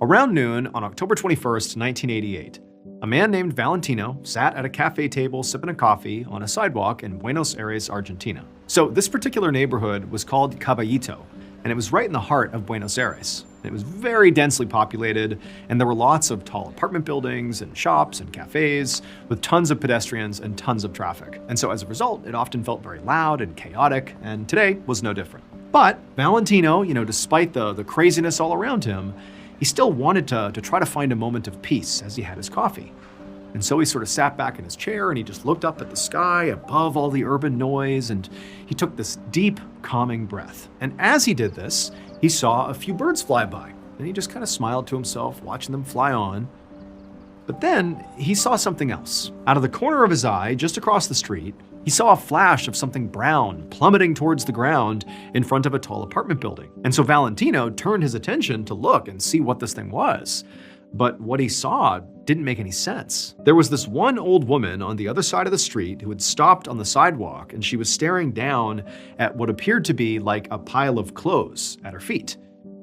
Around noon on October 21st, 1988, a man named Valentino sat at a cafe table sipping a coffee on a sidewalk in Buenos Aires, Argentina. So this particular neighborhood was called Caballito, and it was right in the heart of Buenos Aires. It was very densely populated, and there were lots of tall apartment buildings and shops and cafes with tons of pedestrians and tons of traffic. And so as a result, it often felt very loud and chaotic, and today was no different. But Valentino, despite the craziness all around him, he still wanted to try to find a moment of peace as he had his coffee. And so he sort of sat back in his chair and he just looked up at the sky above all the urban noise, and he took this deep, calming breath. And as he did this, he saw a few birds fly by, and he just kind of smiled to himself, watching them fly on. But then he saw something else. Out of the corner of his eye, just across the street, he saw a flash of something brown plummeting towards the ground in front of a tall apartment building. And so Valentino turned his attention to look and see what this thing was. But what he saw didn't make any sense. There was this one old woman on the other side of the street who had stopped on the sidewalk, and she was staring down at what appeared to be like a pile of clothes at her feet.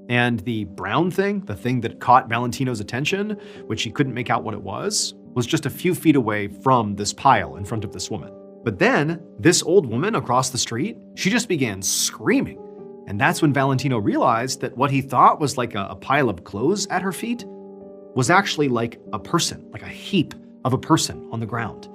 And the brown thing, the thing that caught Valentino's attention, which he couldn't make out what it was just a few feet away from this pile in front of this woman. But then, this old woman across the street, she just began screaming. And that's when Valentino realized that what he thought was like a pile of clothes at her feet was actually like a person, like a heap of a person on the ground.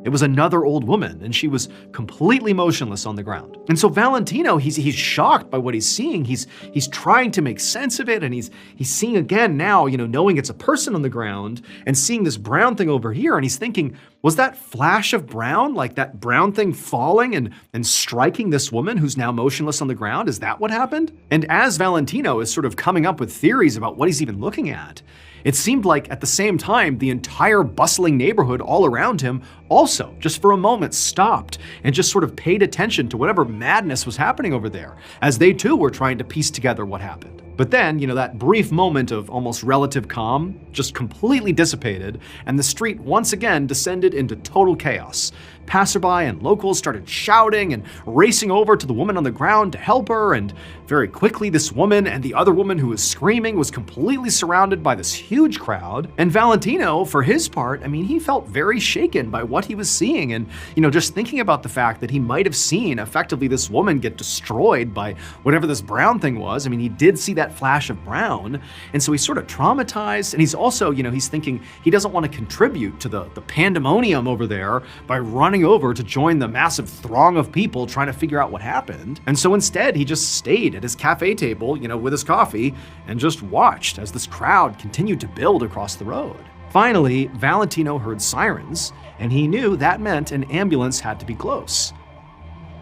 It was another old woman, and she was completely motionless on the ground. And so Valentino, he's shocked by what he's seeing. He's trying to make sense of it, and he's seeing again now, knowing it's a person on the ground and seeing this brown thing over here, and he's thinking, was that flash of brown, like that brown thing falling and striking this woman who's now motionless on the ground? Is that what happened? And as Valentino is sort of coming up with theories about what he's even looking at, it seemed like at the same time, the entire bustling neighborhood all around him also, just for a moment, stopped and just sort of paid attention to whatever madness was happening over there, as they too were trying to piece together what happened. But then, that brief moment of almost relative calm just completely dissipated, and the street once again descended into total chaos. Passerby and locals started shouting and racing over to the woman on the ground to help her, and very quickly this woman and the other woman who was screaming was completely surrounded by this huge crowd. And Valentino, for his part, he felt very shaken by what he was seeing, and just thinking about the fact that he might have seen effectively this woman get destroyed by whatever this brown thing was. He did see that flash of brown, and so he's sort of traumatized, and he's also, he's thinking he doesn't want to contribute to the pandemonium over there by running over to join the massive throng of people trying to figure out what happened. And so instead, he just stayed at his cafe table, with his coffee, and just watched as this crowd continued to build across the road. Finally, Valentino heard sirens, and he knew that meant an ambulance had to be close.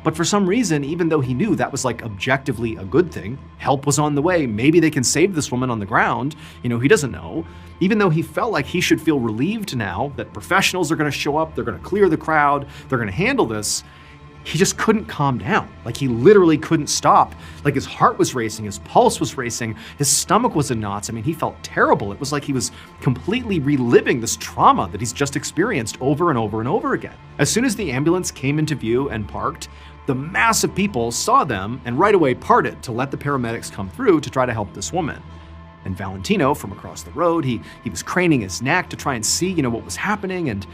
But for some reason, even though he knew that was like objectively a good thing, help was on the way, maybe they can save this woman on the ground, he doesn't know. Even though he felt like he should feel relieved now that professionals are gonna show up, they're gonna clear the crowd, they're gonna handle this, he just couldn't calm down. Like he literally couldn't stop. Like his heart was racing, his pulse was racing, his stomach was in knots. He felt terrible. It was like he was completely reliving this trauma that he's just experienced over and over and over again. As soon as the ambulance came into view and parked, the mass of people saw them and right away parted to let the paramedics come through to try to help this woman. And Valentino, from across the road, he was craning his neck to try and see, what was happening, and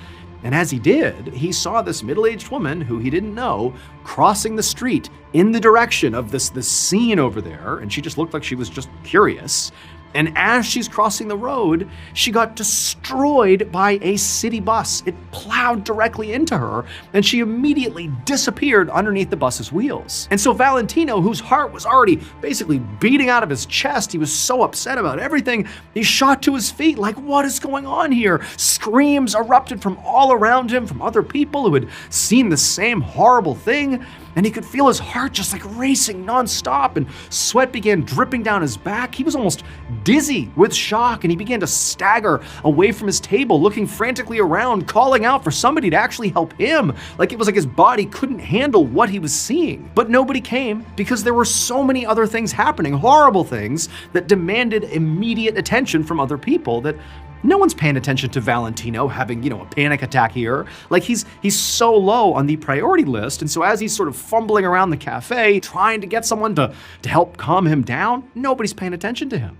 as he did, he saw this middle-aged woman who he didn't know crossing the street in the direction of this scene over there, and she just looked like she was just curious. And as she's crossing the road, she got destroyed by a city bus. It plowed directly into her, and she immediately disappeared underneath the bus's wheels. And so Valentino, whose heart was already basically beating out of his chest, he was so upset about everything, he shot to his feet like, what is going on here? Screams erupted from all around him, from other people who had seen the same horrible thing. And he could feel his heart just like racing nonstop, and sweat began dripping down his back. He was almost dizzy with shock, and he began to stagger away from his table, looking frantically around, calling out for somebody to actually help him. Like it was like his body couldn't handle what he was seeing. But nobody came because there were so many other things happening, horrible things that demanded immediate attention from other people that no one's paying attention to Valentino having, a panic attack here. Like he's so low on the priority list. And so as he's sort of fumbling around the cafe, trying to get someone to help calm him down, nobody's paying attention to him.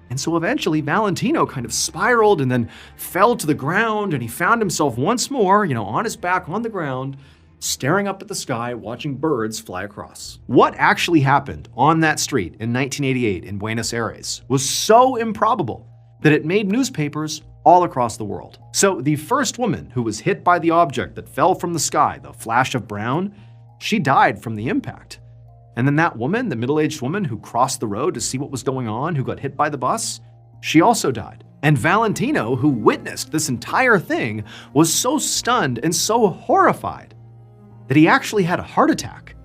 And so eventually Valentino kind of spiraled and then fell to the ground, and he found himself once more, on his back on the ground, staring up at the sky, watching birds fly across. What actually happened on that street in 1988 in Buenos Aires was so improbable that it made newspapers all across the world. So the first woman who was hit by the object that fell from the sky, the flash of brown, she died from the impact. And then that woman, the middle-aged woman who crossed the road to see what was going on, who got hit by the bus, she also died. And Valentino, who witnessed this entire thing, was so stunned and so horrified that he actually had a heart attack.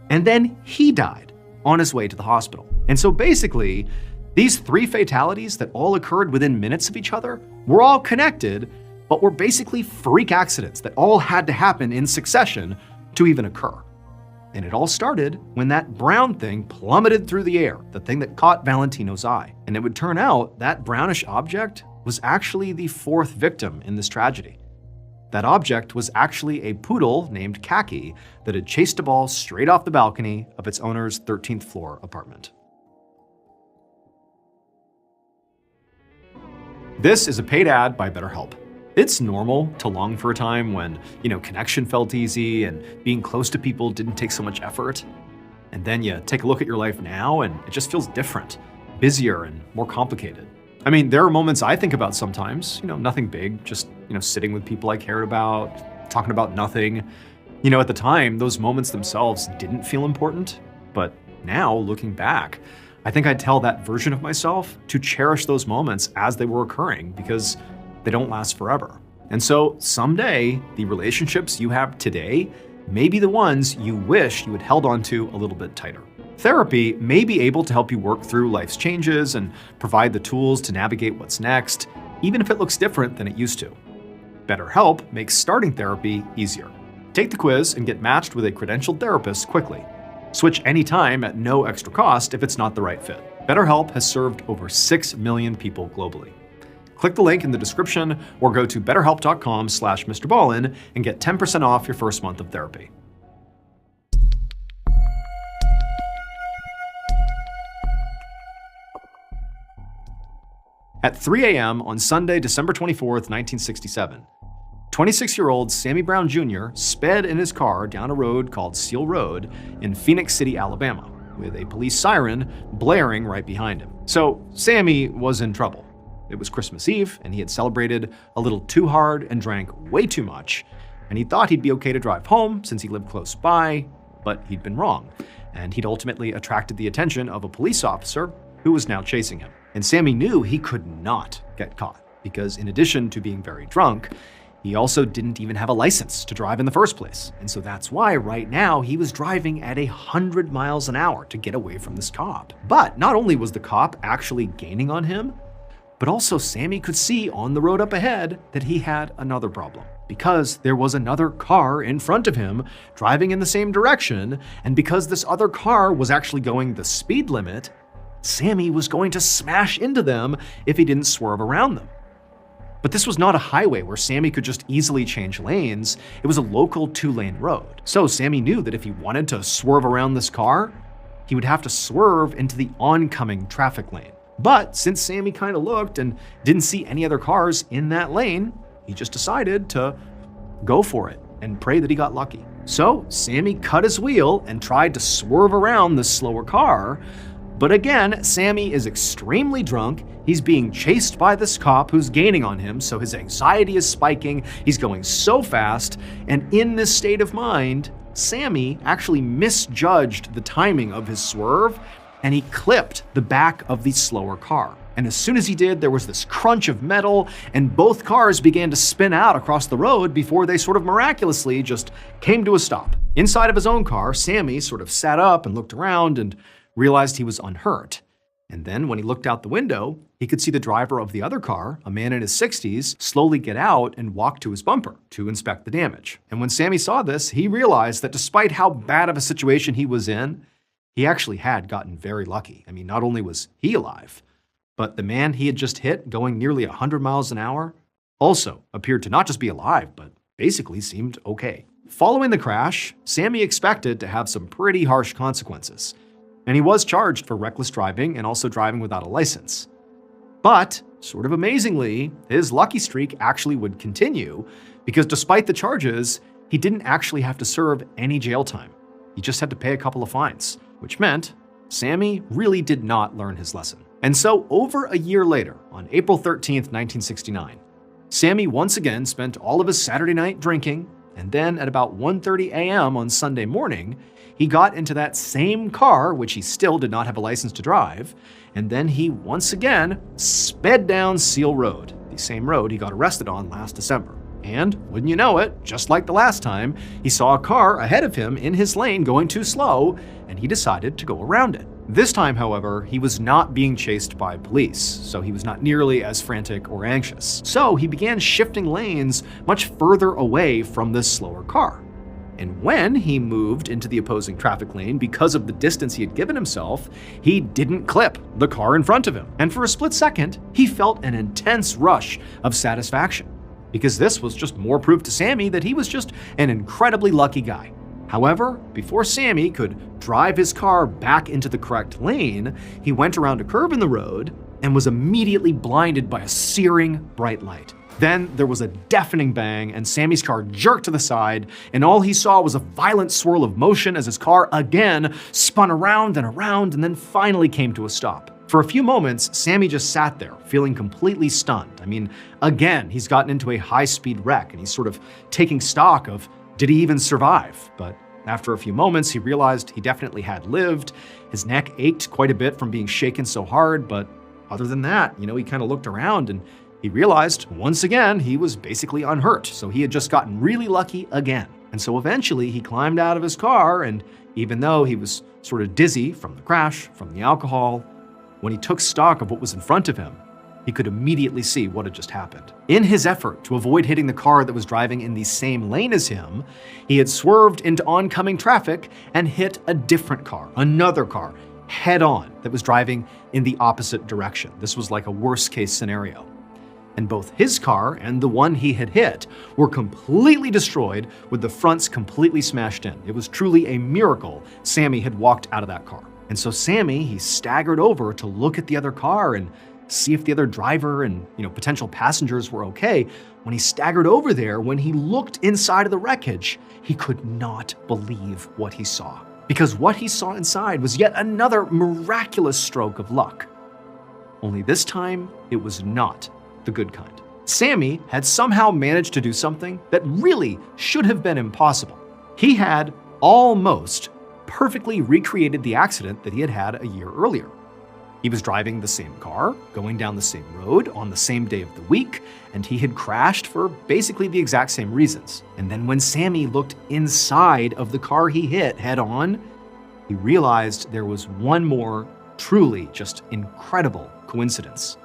And then he died on his way to the hospital. And so basically, these 3 fatalities that all occurred within minutes of each other were all connected, but were basically freak accidents that all had to happen in succession to even occur. And it all started when that brown thing plummeted through the air, the thing that caught Valentino's eye. And it would turn out that brownish object was actually the 4th victim in this tragedy. That object was actually a poodle named Khaki that had chased a ball straight off the balcony of its owner's 13th floor apartment. This is a paid ad by BetterHelp. It's normal to long for a time when, connection felt easy and being close to people didn't take so much effort. And then you take a look at your life now and it just feels different, busier and more complicated. I mean, there are moments I think about sometimes, nothing big, just, sitting with people I cared about, talking about nothing. At the time, those moments themselves didn't feel important. But now, looking back, I think I'd tell that version of myself to cherish those moments as they were occurring because they don't last forever. And so someday, the relationships you have today may be the ones you wish you had held on to a little bit tighter. Therapy may be able to help you work through life's changes and provide the tools to navigate what's next, even if it looks different than it used to. BetterHelp makes starting therapy easier. Take the quiz and get matched with a credentialed therapist quickly. Switch anytime at no extra cost if it's not the right fit. BetterHelp has served over 6 million people globally. Click the link in the description or go to betterhelp.com/MrBallen and get 10% off your first month of therapy. At 3 a.m. on Sunday, December 24th, 1967, 26-year-old Sammy Brown Jr. sped in his car down a road called Seal Road in Phoenix City, Alabama, with a police siren blaring right behind him. So Sammy was in trouble. It was Christmas Eve, and he had celebrated a little too hard and drank way too much, and he thought he'd be okay to drive home since he lived close by, but he'd been wrong, and he'd ultimately attracted the attention of a police officer who was now chasing him. And Sammy knew he could not get caught, because in addition to being very drunk, he also didn't even have a license to drive in the first place. And so that's why right now he was driving at 100 miles an hour to get away from this cop. But not only was the cop actually gaining on him, but also Sammy could see on the road up ahead that he had another problem, because there was another car in front of him driving in the same direction, and because this other car was actually going the speed limit, Sammy was going to smash into them if he didn't swerve around them. But this was not a highway where Sammy could just easily change lanes. It was a local 2-lane road. So Sammy knew that if he wanted to swerve around this car, he would have to swerve into the oncoming traffic lane. But since Sammy kind of looked and didn't see any other cars in that lane, he just decided to go for it and pray that he got lucky. So Sammy cut his wheel and tried to swerve around the slower car. But again, Sammy is extremely drunk. He's being chased by this cop who's gaining on him, so his anxiety is spiking. He's going so fast, and in this state of mind, Sammy actually misjudged the timing of his swerve, and he clipped the back of the slower car. And as soon as he did, there was this crunch of metal, and both cars began to spin out across the road before they sort of miraculously just came to a stop. Inside of his own car, Sammy sort of sat up and looked around and realized he was unhurt. And then when he looked out the window, he could see the driver of the other car, a man in his 60s, slowly get out and walk to his bumper to inspect the damage. And when Sammy saw this, he realized that despite how bad of a situation he was in, he actually had gotten very lucky. I mean, not only was he alive, but the man he had just hit, going nearly 100 miles an hour, also appeared to not just be alive, but basically seemed okay. Following the crash, Sammy expected to have some pretty harsh consequences, and he was charged for reckless driving and also driving without a license. But, sort of amazingly, his lucky streak actually would continue because despite the charges, he didn't actually have to serve any jail time. He just had to pay a couple of fines, which meant Sammy really did not learn his lesson. And so over a year later, on April 13th, 1969, Sammy once again spent all of his Saturday night drinking, and then at about 1:30 a.m. on Sunday morning, he got into that same car, which he still did not have a license to drive, and then he once again sped down Seal Road, the same road he got arrested on last December. And wouldn't you know it, just like the last time, he saw a car ahead of him in his lane going too slow, and he decided to go around it. This time, however, he was not being chased by police, so he was not nearly as frantic or anxious. So he began shifting lanes much further away from this slower car. And when he moved into the opposing traffic lane because of the distance he had given himself, he didn't clip the car in front of him. And for a split second, he felt an intense rush of satisfaction, because this was just more proof to Sammy that he was just an incredibly lucky guy. However, before Sammy could drive his car back into the correct lane, he went around a curve in the road and was immediately blinded by a searing bright light. Then there was a deafening bang, and Sammy's car jerked to the side, and all he saw was a violent swirl of motion as his car again spun around and then finally came to a stop. For a few moments, Sammy just sat there, feeling completely stunned. I mean, again, he's gotten into a high-speed wreck, and he's sort of taking stock of, did he even survive? But after a few moments, he realized he definitely had lived. His neck ached quite a bit from being shaken so hard, but other than that, he kind of looked around and he realized once again he was basically unhurt, so he had just gotten really lucky again. And so eventually he climbed out of his car, and even though he was sort of dizzy from the crash, from the alcohol, when he took stock of what was in front of him, he could immediately see what had just happened. In his effort to avoid hitting the car that was driving in the same lane as him, he had swerved into oncoming traffic and hit a different car, another car, head on, that was driving in the opposite direction. This was like a worst-case scenario. And both his car and the one he had hit were completely destroyed, with the fronts completely smashed in. It was truly a miracle Sammy had walked out of that car. And so Sammy, he staggered over to look at the other car and see if the other driver and potential passengers were okay. When he staggered over there, when he looked inside of the wreckage, he could not believe what he saw. Because what he saw inside was yet another miraculous stroke of luck. Only this time, it was not the good kind. Sammy had somehow managed to do something that really should have been impossible. He had almost perfectly recreated the accident that he had had a year earlier. He was driving the same car, going down the same road on the same day of the week, and he had crashed for basically the exact same reasons. And then when Sammy looked inside of the car he hit head on, he realized there was one more truly just incredible coincidence.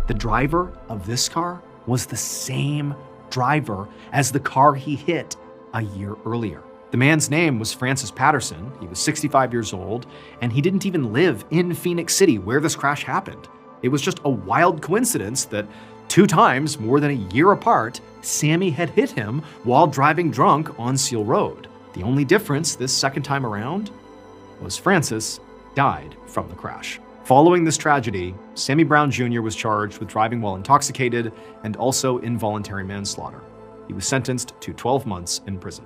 The driver of this car was the same driver as the car he hit a year earlier. The man's name was Francis Patterson. He was 65 years old, and he didn't even live in Phoenix City where this crash happened. It was just a wild coincidence that 2 times, more than a year apart, Sammy had hit him while driving drunk on Seal Road. The only difference this second time around was Francis died from the crash. Following this tragedy, Sammy Brown Jr. was charged with driving while intoxicated and also involuntary manslaughter. He was sentenced to 12 months in prison.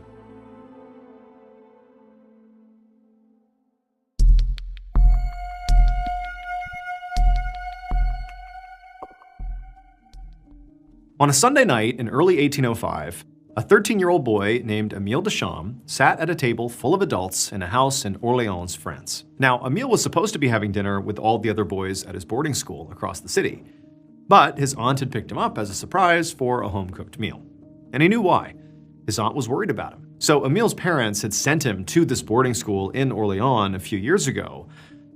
On a Sunday night in early 1805, a 13-year-old boy named Emile Deschamps sat at a table full of adults in a house in Orléans, France. Now, Emile was supposed to be having dinner with all the other boys at his boarding school across the city, but his aunt had picked him up as a surprise for a home-cooked meal. And he knew why. His aunt was worried about him. So Emile's parents had sent him to this boarding school in Orléans a few years ago,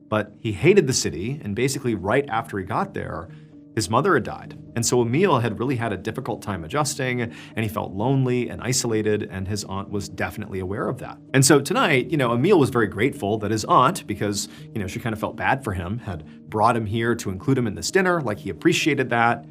but he hated the city, and basically right after he got there, his mother had died. And so Emile had really had a difficult time adjusting, and he felt lonely and isolated, and his aunt was definitely aware of that. And so tonight, Emile was very grateful that his aunt, because, she kind of felt bad for him, had brought him here to include him in this dinner, like he appreciated that.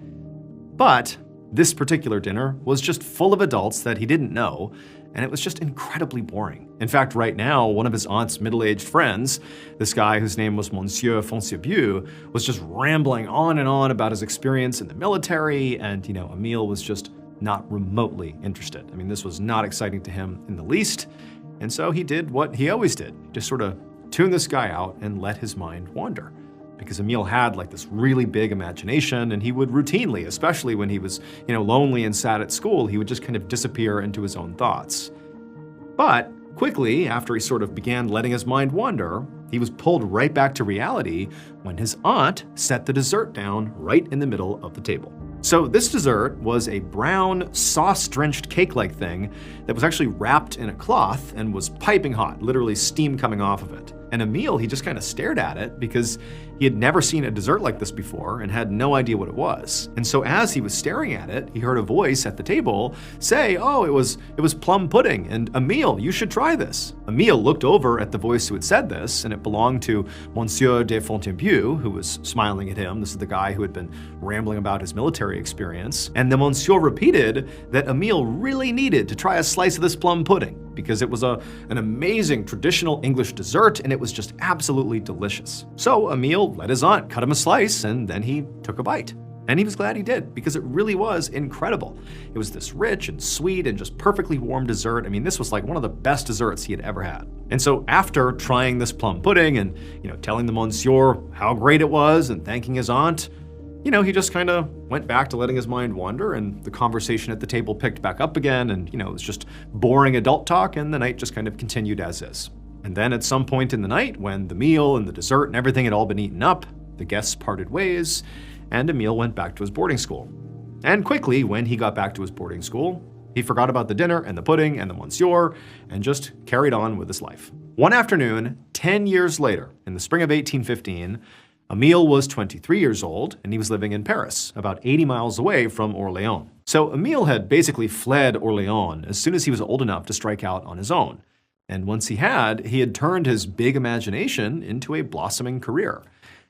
But this particular dinner was just full of adults that he didn't know, and it was just incredibly boring. In fact, right now, one of his aunt's middle-aged friends, this guy whose name was Monsieur Foncierbieu, was just rambling on and on about his experience in the military, and, Emile was just not remotely interested. I mean, this was not exciting to him in the least, and so he did what he always did, just sort of tune this guy out and let his mind wander. Because Emile had like this really big imagination, and he would routinely, especially when he was, lonely and sad at school, he would just kind of disappear into his own thoughts. But quickly, after he sort of began letting his mind wander, he was pulled right back to reality when his aunt set the dessert down right in the middle of the table. So this dessert was a brown, sauce-drenched cake-like thing that was actually wrapped in a cloth and was piping hot, literally steam coming off of it. And Emile, he just kind of stared at it because he had never seen a dessert like this before and had no idea what it was. And so as he was staring at it, he heard a voice at the table say, "Oh, it was plum pudding, and Emile, you should try this." Emile looked over at the voice who had said this, and it belonged to Monsieur de Fontainebleau, who was smiling at him. This is the guy who had been rambling about his military experience. And the Monsieur repeated that Emile really needed to try a slice of this plum pudding because it was an amazing traditional English dessert, and it was just absolutely delicious. So Emile let his aunt cut him a slice, and then he took a bite. And he was glad he did, because it really was incredible. It was this rich and sweet and just perfectly warm dessert. I mean, this was like one of the best desserts he had ever had. And so after trying this plum pudding and, telling the monsieur how great it was and thanking his aunt, he just kind of went back to letting his mind wander, and the conversation at the table picked back up again, and, it was just boring adult talk, and the night just kind of continued as is. And then at some point in the night, when the meal and the dessert and everything had all been eaten up, the guests parted ways, and Emile went back to his boarding school. And quickly, when he got back to his boarding school, he forgot about the dinner and the pudding and the monsieur, and just carried on with his life. One afternoon, 10 years later, in the spring of 1815, Emile was 23 years old, and he was living in Paris, about 80 miles away from Orléans. So Emile had basically fled Orléans as soon as he was old enough to strike out on his own. And once he had turned his big imagination into a blossoming career.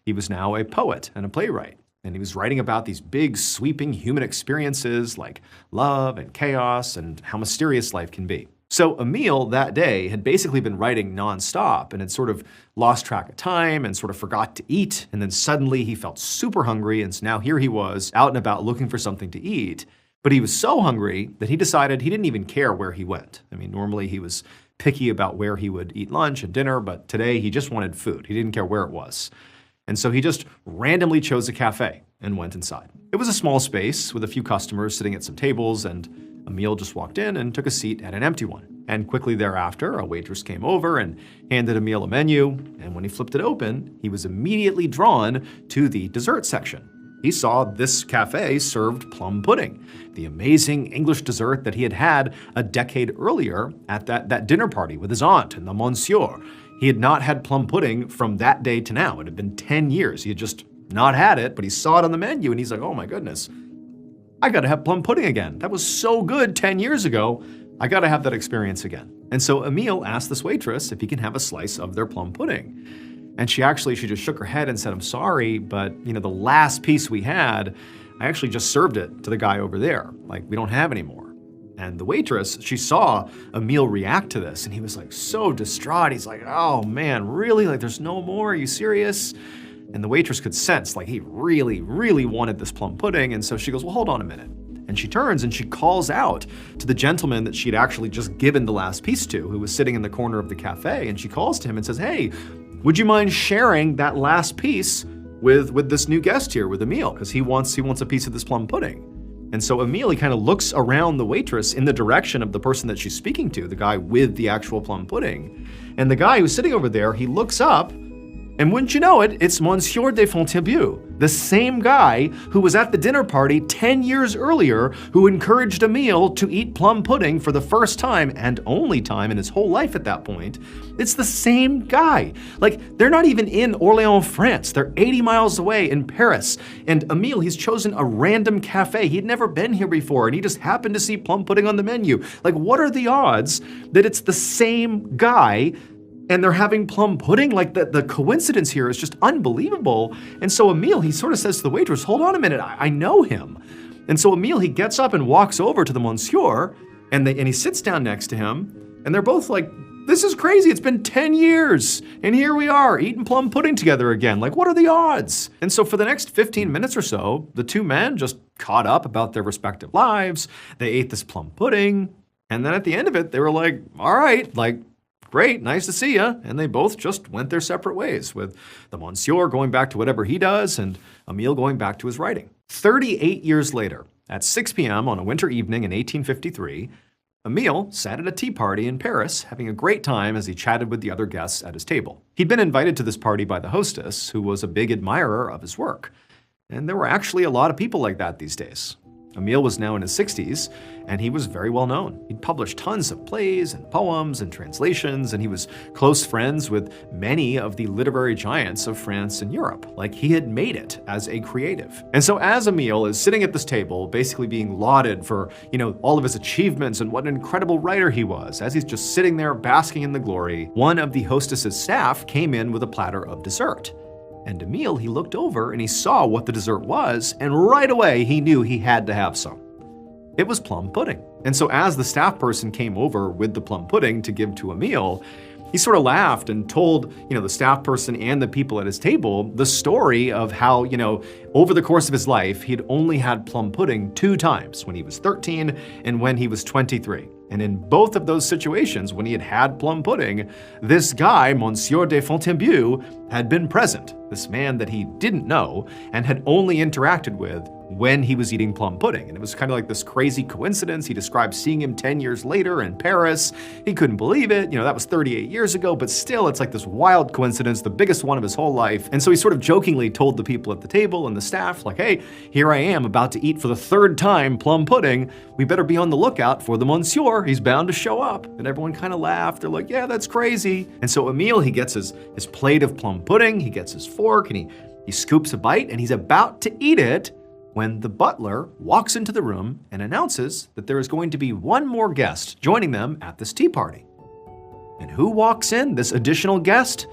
He was now a poet and a playwright, and he was writing about these big, sweeping human experiences like love and chaos and how mysterious life can be. So Emile that day had basically been writing nonstop and had sort of lost track of time and sort of forgot to eat. And then suddenly he felt super hungry. And so now here he was out and about looking for something to eat. But he was so hungry that he decided he didn't even care where he went. I mean, normally he was picky about where he would eat lunch and dinner, but today he just wanted food. He didn't care where it was. And so he just randomly chose a cafe and went inside. It was a small space with a few customers sitting at some tables, and Emile just walked in and took a seat at an empty one. And quickly thereafter, a waitress came over and handed Emile a menu, and when he flipped it open, he was immediately drawn to the dessert section. He saw this cafe served plum pudding, the amazing English dessert that he had had a decade earlier at that dinner party with his aunt and the monsieur. He had not had plum pudding from that day to now. It had been 10 years. He had just not had it, but he saw it on the menu, and he's like, oh my goodness, I gotta have plum pudding again. That was so good 10 years ago. I gotta have that experience again. And so Emile asked this waitress if he can have a slice of their plum pudding. And she just shook her head and said, I'm sorry, but the last piece we had, I actually just served it to the guy over there. Like, we don't have any more. And the waitress, she saw Emile react to this, and he was like so distraught. He's like, oh man, really? Like, there's no more? Are you serious? And the waitress could sense like he really, really wanted this plum pudding. And so she goes, well, hold on a minute. And she turns and she calls out to the gentleman that she'd actually just given the last piece to, who was sitting in the corner of the cafe. And she calls to him and says, hey, would you mind sharing that last piece with this new guest here, with Emile? Because he wants a piece of this plum pudding. And so Emile, he kind of looks around the waitress in the direction of the person that she's speaking to, the guy with the actual plum pudding. And the guy who's sitting over there, he looks up, and wouldn't you know it, it's Monsieur de Fontainebleau, the same guy who was at the dinner party 10 years earlier, who encouraged Emile to eat plum pudding for the first time and only time in his whole life at that point. It's the same guy. Like, they're not even in Orléans, France. They're 80 miles away in Paris. And Emile, he's chosen a random cafe. He'd never been here before, and he just happened to see plum pudding on the menu. Like, what are the odds that it's the same guy and they're having plum pudding? Like, the coincidence here is just unbelievable. And so Emile, he sort of says to the waitress, hold on a minute, I know him. And so Emile, he gets up and walks over to the monsieur, And he sits down next to him, and they're both like, this is crazy. It's been 10 years, and here we are eating plum pudding together again. Like, what are the odds? And so for the next 15 minutes or so, the two men just caught up about their respective lives. They ate this plum pudding, and then at the end of it, they were like, all right, like, great, nice to see ya. And they both just went their separate ways, with the Monsieur going back to whatever he does and Emile going back to his writing. 38 years later, at 6 p.m. on a winter evening in 1853, Emile sat at a tea party in Paris, having a great time as he chatted with the other guests at his table. He'd been invited to this party by the hostess, who was a big admirer of his work. And there were actually a lot of people like that these days. Emile was now in his 60s, and he was very well known. He'd published tons of plays and poems and translations, and he was close friends with many of the literary giants of France and Europe. Like, he had made it as a creative. And so as Emile is sitting at this table, basically being lauded for, all of his achievements and what an incredible writer he was, as he's just sitting there basking in the glory, one of the hostess's staff came in with a platter of dessert. And Emile, he looked over and he saw what the dessert was, and right away he knew he had to have some. It was plum pudding. And so as the staff person came over with the plum pudding to give to Emile, he sort of laughed and told, the staff person and the people at his table the story of how, over the course of his life, he'd only had plum pudding 2 times, when he was 13 and when he was 23. And in both of those situations, when he had had plum pudding, this guy, Monsieur de Fontainebleau, had been present, this man that he didn't know and had only interacted with when he was eating plum pudding. And it was kind of like this crazy coincidence. He described seeing him 10 years later in Paris. He couldn't believe it. That was 38 years ago, but still, it's like this wild coincidence, the biggest one of his whole life. And so he sort of jokingly told the people at the table and the staff, like, hey, here I am about to eat for the 3rd time plum pudding. We better be on the lookout for the Monsieur. He's bound to show up. And everyone kind of laughed. They're like, yeah, that's crazy. And so Emile, he gets his plate of plum pudding, he gets his fork, and he scoops a bite, and he's about to eat it when the butler walks into the room and announces that there is going to be one more guest joining them at this tea party. And who walks in, this additional guest?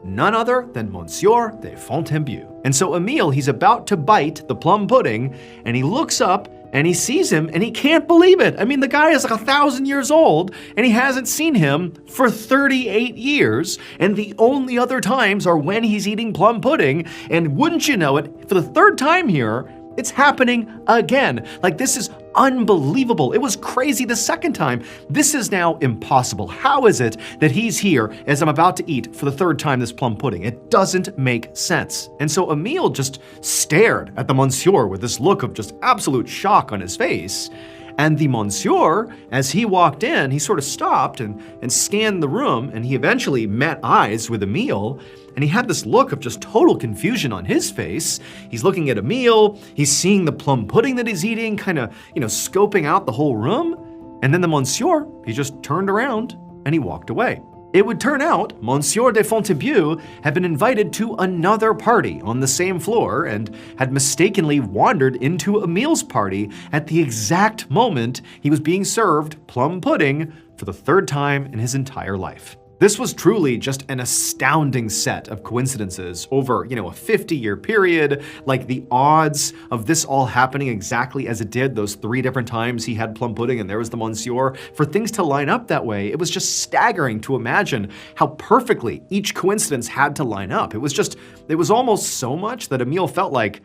None other than Monsieur de Fontainebleau. And so Emile, he's about to bite the plum pudding, and he looks up and he sees him and he can't believe it. I mean, the guy is like 1,000 years old and he hasn't seen him for 38 years. And the only other times are when he's eating plum pudding. And wouldn't you know it, for the 3rd time here, it's happening again. Like, this is unbelievable. It was crazy the 2nd time. This is now impossible. How is it that he's here as I'm about to eat for the 3rd time this plum pudding? It doesn't make sense. And so Emile just stared at the Monsieur with this look of just absolute shock on his face. And the Monsieur, as he walked in, he sort of stopped and scanned the room, and he eventually met eyes with Emile, and he had this look of just total confusion on his face. He's looking at Emile, he's seeing the plum pudding that he's eating, kind of, scoping out the whole room, and then the Monsieur, he just turned around and he walked away. It would turn out Monsieur de Fontainebleau had been invited to another party on the same floor and had mistakenly wandered into Emile's party at the exact moment he was being served plum pudding for the 3rd time in his entire life. This was truly just an astounding set of coincidences over, a 50-year period. Like, the odds of this all happening exactly as it did those 3 different times he had plum pudding and there was the Monsieur, for things to line up that way, it was just staggering to imagine how perfectly each coincidence had to line up. It was almost so much that Emile felt like,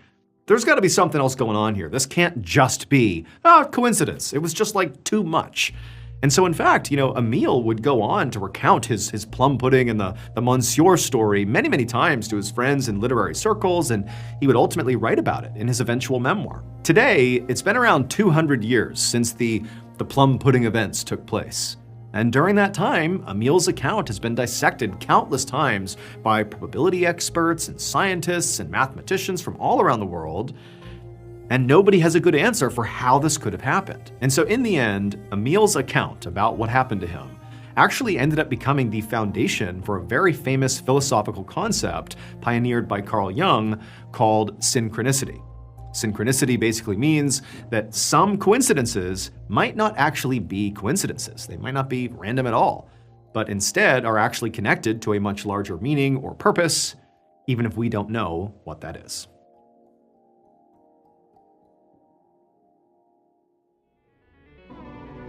there's got to be something else going on here. This can't just be coincidence. It was just like too much. And so, in fact, Emile would go on to recount his plum pudding and the Monsieur story many, many times to his friends in literary circles, and he would ultimately write about it in his eventual memoir. Today, it's been around 200 years since the plum pudding events took place. And during that time, Emile's account has been dissected countless times by probability experts and scientists and mathematicians from all around the world. And nobody has a good answer for how this could have happened. And so in the end, Emile's account about what happened to him actually ended up becoming the foundation for a very famous philosophical concept pioneered by Carl Jung called synchronicity. Synchronicity basically means that some coincidences might not actually be coincidences. They might not be random at all, but instead are actually connected to a much larger meaning or purpose, even if we don't know what that is.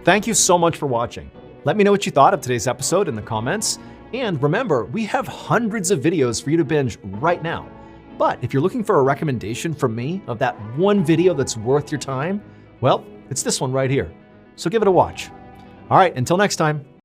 Thank you so much for watching. Let me know what you thought of today's episode in the comments. And remember, we have hundreds of videos for you to binge right now. But if you're looking for a recommendation from me of that one video that's worth your time, well, it's this one right here. So give it a watch. All right, until next time.